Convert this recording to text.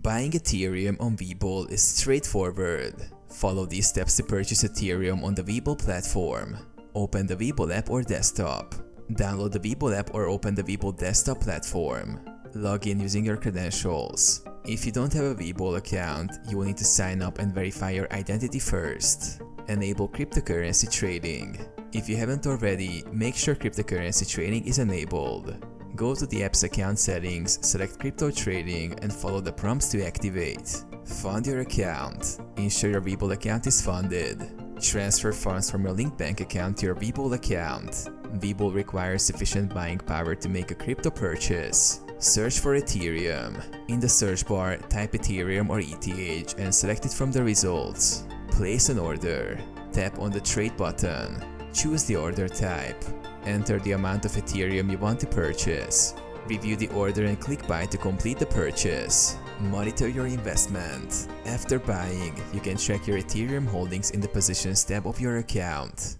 Buying Ethereum on Webull is straightforward. Follow these steps to purchase Ethereum on the Webull platform. Open the Webull app or desktop. Download the Webull app or open the Webull desktop platform. Log in using your credentials. If you don't have a Webull account, you will need to sign up and verify your identity first. Enable cryptocurrency trading. If you haven't already, make sure cryptocurrency trading is enabled. Go to the app's account settings, select crypto trading and follow the prompts to activate. Fund your account. Ensure your Webull account is funded. Transfer funds from your linked bank account to your Webull account. Webull requires sufficient buying power to make a crypto purchase. Search for Ethereum. In the search bar, type Ethereum or ETH and select it from the results. Place an order. Tap on the trade button. Choose the order type. Enter the amount of Ethereum you want to purchase. Review the order and click buy to complete the purchase. Monitor your investment. After buying, you can track your Ethereum holdings in the positions tab of your account.